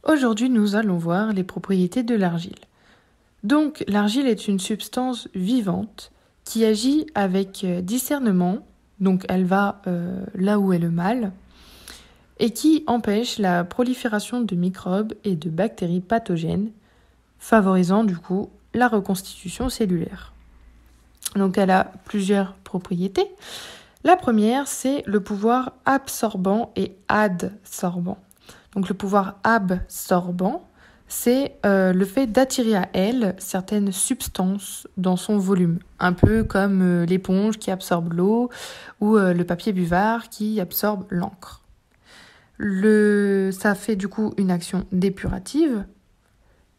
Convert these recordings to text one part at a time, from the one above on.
Aujourd'hui, nous allons voir les propriétés de l'argile. Donc, l'argile est une substance vivante qui agit avec discernement, donc elle va là où est le mal, et qui empêche la prolifération de microbes et de bactéries pathogènes, favorisant du coup la reconstitution cellulaire. Donc, elle a plusieurs propriétés. La première, c'est le pouvoir absorbant et adsorbant. Donc le pouvoir absorbant, c'est le fait d'attirer à elle certaines substances dans son volume, un peu comme l'éponge qui absorbe l'eau ou le papier buvard qui absorbe l'encre. Ça fait du coup une action dépurative.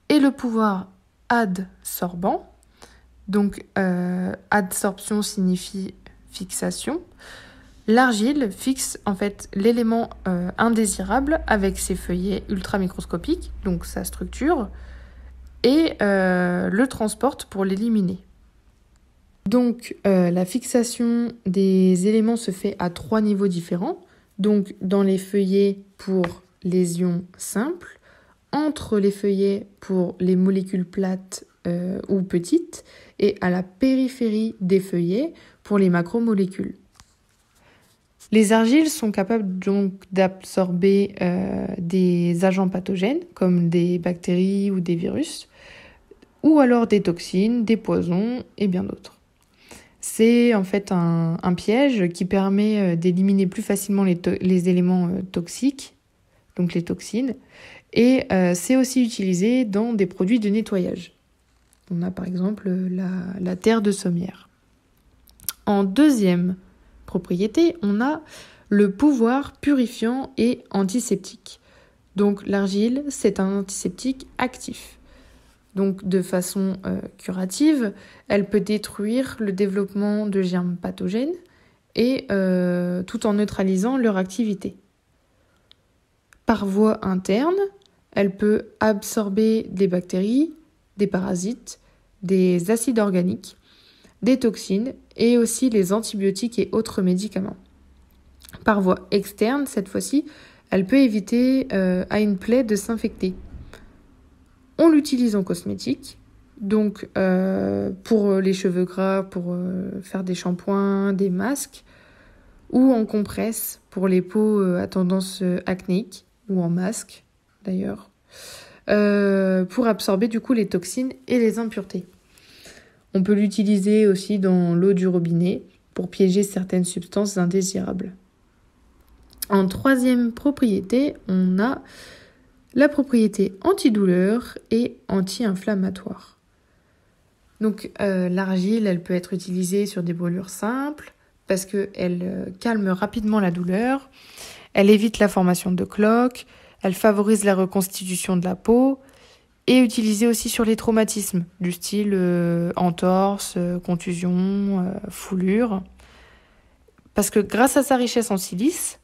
Et le pouvoir adsorbant, donc adsorption signifie fixation. L'argile fixe en fait l'élément indésirable avec ses feuillets ultramicroscopiques, donc sa structure, et le transporte pour l'éliminer. Donc la fixation des éléments se fait à 3 niveaux différents, donc dans les feuillets pour les ions simples, entre les feuillets pour les molécules plates ou petites, et à la périphérie des feuillets pour les macromolécules. Les argiles sont capables donc d'absorber des agents pathogènes comme des bactéries ou des virus, ou alors des toxines, des poisons et bien d'autres. C'est en fait un piège qui permet d'éliminer plus facilement les éléments toxiques, donc les toxines, et c'est aussi utilisé dans des produits de nettoyage. On a par exemple la terre de sommière. En deuxième propriété, on a le pouvoir purifiant et antiseptique. Donc l'argile, c'est un antiseptique actif. Donc de façon curative, elle peut détruire le développement de germes pathogènes et tout en neutralisant leur activité. Par voie interne, elle peut absorber des bactéries, des parasites, des acides organiques, des toxines et aussi les antibiotiques et autres médicaments. Par voie externe, cette fois-ci, elle peut éviter à une plaie de s'infecter. On l'utilise en cosmétique, donc pour les cheveux gras, pour faire des shampoings, des masques, ou en compresse pour les peaux à tendance acnéique, ou en masque d'ailleurs, pour absorber du coup les toxines et les impuretés. On peut l'utiliser aussi dans l'eau du robinet pour piéger certaines substances indésirables. En troisième propriété, on a la propriété antidouleur et anti-inflammatoire. Donc l'argile, elle peut être utilisée sur des brûlures simples parce qu'elle calme rapidement la douleur, elle évite la formation de cloques, elle favorise la reconstitution de la peau, et utilisée aussi sur les traumatismes, du style entorse, contusion, foulure. Parce que grâce à sa richesse en silice,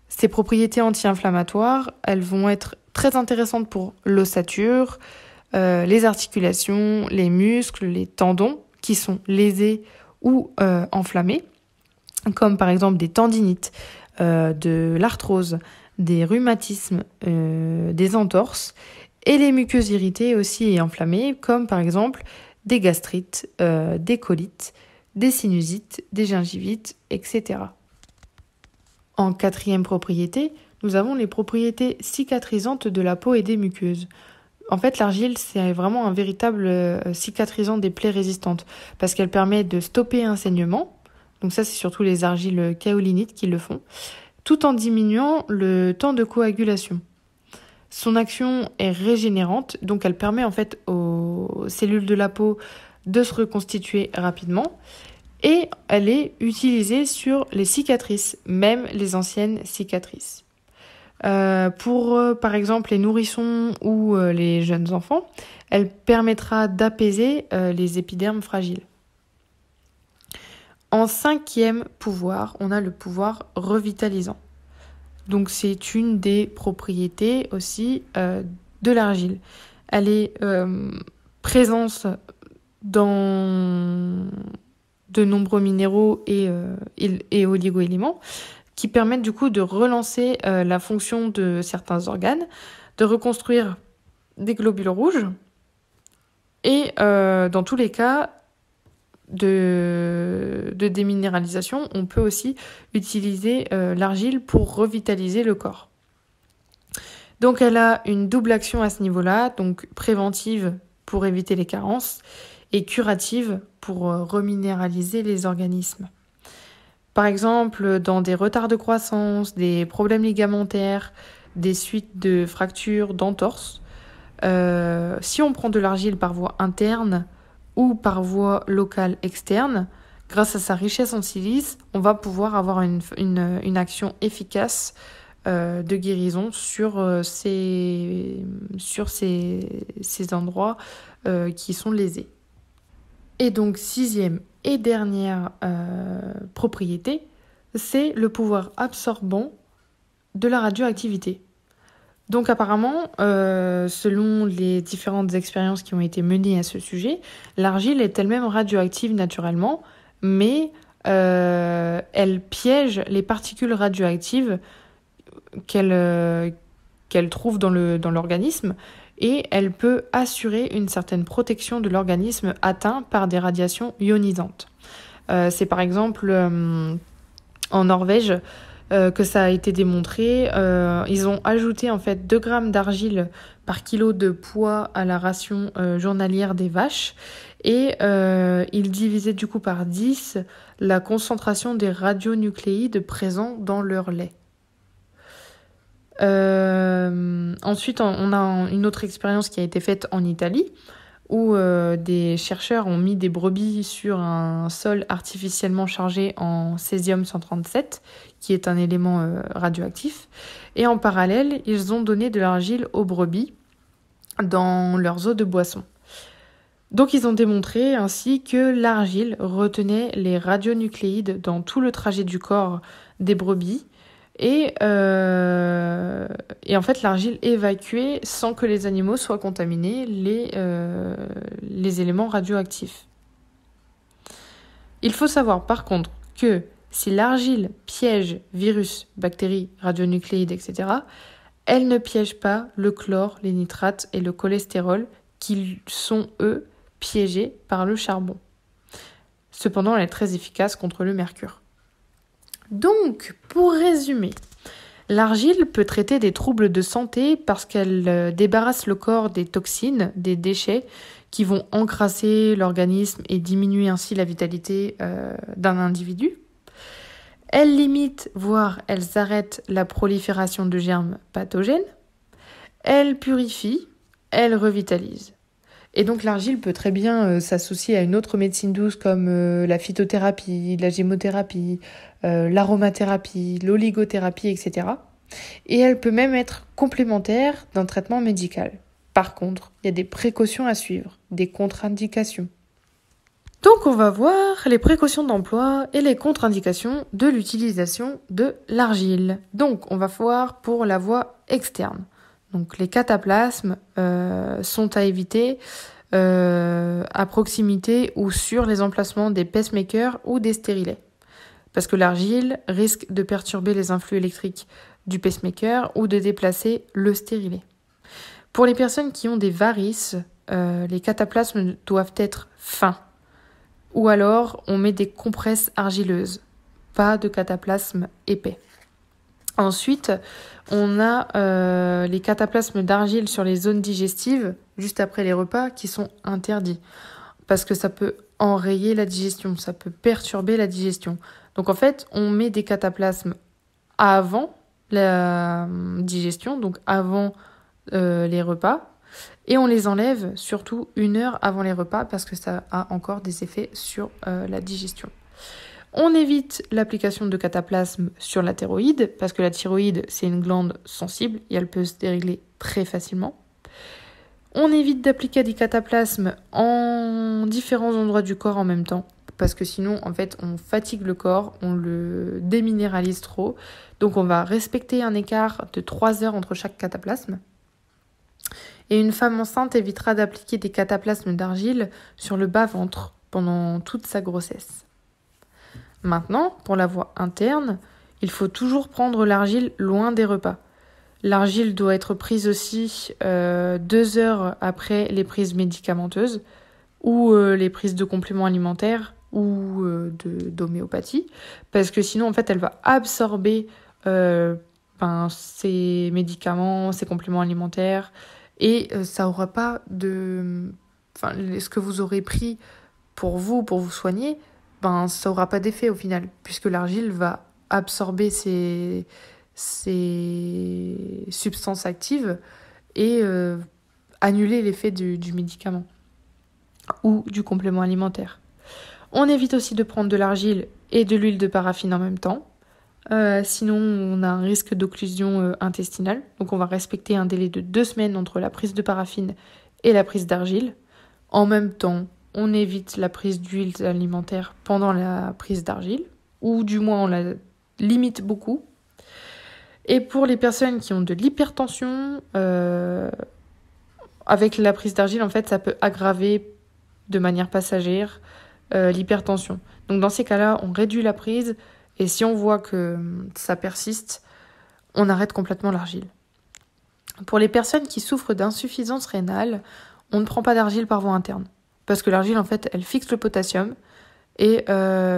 ses propriétés anti-inflammatoires, elles vont être très intéressantes pour l'ossature, les articulations, les muscles, les tendons qui sont lésés ou enflammés, comme par exemple des tendinites, de l'arthrose, des rhumatismes, des entorses, et les muqueuses irritées aussi et enflammées, comme par exemple des gastrites, des colites, des sinusites, des gingivites, etc. En quatrième propriété, nous avons les propriétés cicatrisantes de la peau et des muqueuses. En fait, l'argile, c'est vraiment un véritable cicatrisant des plaies résistantes, parce qu'elle permet de stopper un saignement, donc ça c'est surtout les argiles kaolinites qui le font, tout en diminuant le temps de coagulation. Son action est régénérante, donc elle permet en fait aux cellules de la peau de se reconstituer rapidement. Et elle est utilisée sur les cicatrices, même les anciennes cicatrices. Pour par exemple les nourrissons ou les jeunes enfants, elle permettra d'apaiser les épidermes fragiles. En cinquième pouvoir, on a le pouvoir revitalisant. Donc c'est une des propriétés aussi de l'argile. Elle est présente dans de nombreux minéraux et oligo-éléments qui permettent du coup de relancer la fonction de certains organes, de reconstruire des globules rouges et dans tous les cas de déminéralisation, on peut aussi utiliser l'argile pour revitaliser le corps. Donc elle a une double action à ce niveau-là, donc préventive pour éviter les carences et curative pour reminéraliser les organismes. Par exemple, dans des retards de croissance, des problèmes ligamentaires, des suites de fractures, d'entorses, si on prend de l'argile par voie interne ou par voie locale externe, grâce à sa richesse en silice, on va pouvoir avoir une action efficace de guérison sur ces endroits qui sont lésés. Et donc, 6e et dernière propriété, c'est le pouvoir absorbant de la radioactivité. Donc apparemment, selon les différentes expériences qui ont été menées à ce sujet, l'argile est elle-même radioactive naturellement, mais elle piège les particules radioactives qu'elle trouve dans l'organisme et elle peut assurer une certaine protection de l'organisme atteint par des radiations ionisantes. C'est par exemple en Norvège que ça a été démontré. Ils ont ajouté en fait 2 grammes d'argile par kilo de poids à la ration journalière des vaches et ils divisaient du coup par 10 la concentration des radionucléides présents dans leur lait. Ensuite, on a une autre expérience qui a été faite en Italie où des chercheurs ont mis des brebis sur un sol artificiellement chargé en césium-137, qui est un élément radioactif. Et en parallèle, ils ont donné de l'argile aux brebis dans leurs eaux de boisson. Donc ils ont démontré ainsi que l'argile retenait les radionucléides dans tout le trajet du corps des brebis. Et en fait, l'argile évacuait sans que les animaux soient contaminés les éléments radioactifs. Il faut savoir par contre que si l'argile piège virus, bactéries, radionucléides, etc., elle ne piège pas le chlore, les nitrates et le cholestérol qui sont, eux, piégés par le charbon. Cependant, elle est très efficace contre le mercure. Donc, pour résumer, l'argile peut traiter des troubles de santé parce qu'elle débarrasse le corps des toxines, des déchets qui vont encrasser l'organisme et diminuer ainsi la vitalité d'un individu. Elle limite, voire elles arrêtent la prolifération de germes pathogènes. Elle purifie, elle revitalise. Et donc l'argile peut très bien s'associer à une autre médecine douce comme la phytothérapie, la gémothérapie, l'aromathérapie, l'oligothérapie, etc. Et elle peut même être complémentaire d'un traitement médical. Par contre, il y a des précautions à suivre, des contre-indications. Donc on va voir les précautions d'emploi et les contre-indications de l'utilisation de l'argile. Donc on va voir pour la voie externe. Donc les cataplasmes sont à éviter à proximité ou sur les emplacements des pacemakers ou des stérilets. Parce que l'argile risque de perturber les influx électriques du pacemaker ou de déplacer le stérilet. Pour les personnes qui ont des varices, les cataplasmes doivent être fins. Ou alors on met des compresses argileuses, pas de cataplasmes épais. Ensuite, on a les cataplasmes d'argile sur les zones digestives, juste après les repas, qui sont interdits. Parce que ça peut enrayer la digestion, ça peut perturber la digestion. Donc en fait, on met des cataplasmes avant la digestion, donc avant les repas, et on les enlève surtout 1 heure avant les repas parce que ça a encore des effets sur la digestion. On évite l'application de cataplasmes sur la thyroïde, parce que la thyroïde, c'est une glande sensible et elle peut se dérégler très facilement. On évite d'appliquer des cataplasmes en différents endroits du corps en même temps, parce que sinon, en fait, on fatigue le corps, on le déminéralise trop. Donc, on va respecter un écart de 3 heures entre chaque cataplasme. Et une femme enceinte évitera d'appliquer des cataplasmes d'argile sur le bas-ventre pendant toute sa grossesse. Maintenant, pour la voie interne, il faut toujours prendre l'argile loin des repas. L'argile doit être prise aussi 2 heures après les prises médicamenteuses ou les prises de compléments alimentaires ou d'homéopathie, parce que sinon, en fait, elle va absorber ces médicaments, ces compléments alimentaires, et ça aura pas de... Enfin, ce que vous aurez pris pour vous soigner, ça aura pas d'effet au final, puisque l'argile va absorber ces substances actives et annuler l'effet du médicament ou du complément alimentaire. On évite aussi de prendre de l'argile et de l'huile de paraffine en même temps. Sinon, on a un risque d'occlusion intestinale. Donc, on va respecter un délai de 2 semaines entre la prise de paraffine et la prise d'argile. En même temps, on évite la prise d'huile alimentaire pendant la prise d'argile, ou du moins on la limite beaucoup. Et pour les personnes qui ont de l'hypertension, avec la prise d'argile, en fait, ça peut aggraver de manière passagère l'hypertension. Donc dans ces cas-là, on réduit la prise, et si on voit que ça persiste, on arrête complètement l'argile. Pour les personnes qui souffrent d'insuffisance rénale, on ne prend pas d'argile par voie interne. Parce que l'argile, en fait, elle fixe le potassium. Et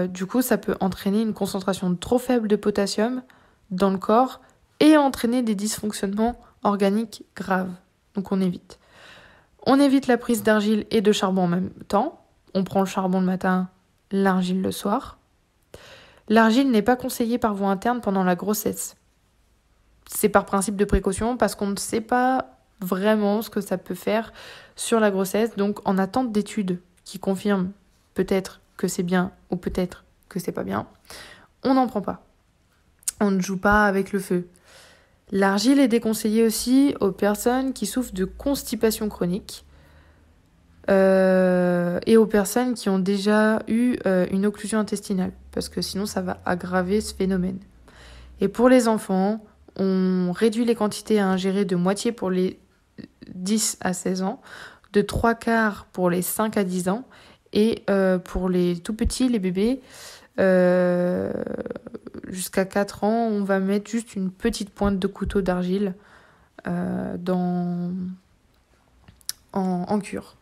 du coup, ça peut entraîner une concentration trop faible de potassium dans le corps et entraîner des dysfonctionnements organiques graves. Donc on évite. On évite la prise d'argile et de charbon en même temps. On prend le charbon le matin, l'argile le soir. L'argile n'est pas conseillée par voie interne pendant la grossesse. C'est par principe de précaution parce qu'on ne sait pas vraiment ce que ça peut faire sur la grossesse. Donc en attente d'études qui confirment peut-être que c'est bien ou peut-être que c'est pas bien, on n'en prend pas. On ne joue pas avec le feu. L'argile est déconseillée aussi aux personnes qui souffrent de constipation chronique et aux personnes qui ont déjà eu une occlusion intestinale, parce que sinon ça va aggraver ce phénomène. Et pour les enfants, on réduit les quantités à ingérer de moitié pour les 10 à 16 ans, de 3/4 pour les 5 à 10 ans, et pour les tout petits, les bébés, jusqu'à 4 ans, on va mettre juste une petite pointe de couteau d'argile en cure.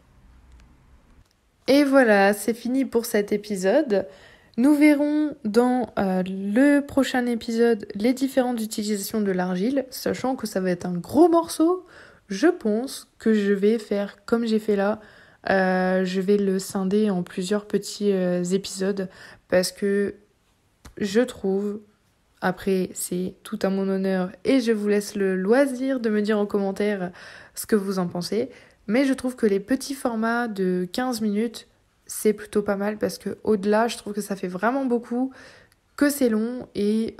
Et voilà, c'est fini pour cet épisode. Nous verrons dans le prochain épisode les différentes utilisations de l'argile, sachant que ça va être un gros morceau. Je pense que je vais faire comme j'ai fait là. Je vais le scinder en plusieurs petits épisodes parce que je trouve, après c'est tout à mon honneur et je vous laisse le loisir de me dire en commentaire ce que vous en pensez, mais je trouve que les petits formats de 15 minutes c'est plutôt pas mal parce que au-delà je trouve que ça fait vraiment beaucoup, que c'est long et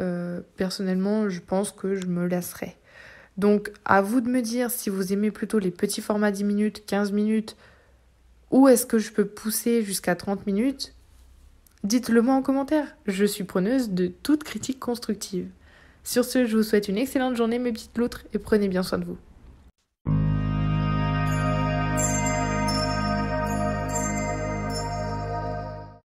personnellement je pense que je me lasserai. Donc à vous de me dire si vous aimez plutôt les petits formats 10 minutes, 15 minutes, ou est-ce que je peux pousser jusqu'à 30 minutes ? Dites-le moi en commentaire. Je suis preneuse de toute critique constructive. Sur ce, je vous souhaite une excellente journée mes petites loutres et prenez bien soin de vous.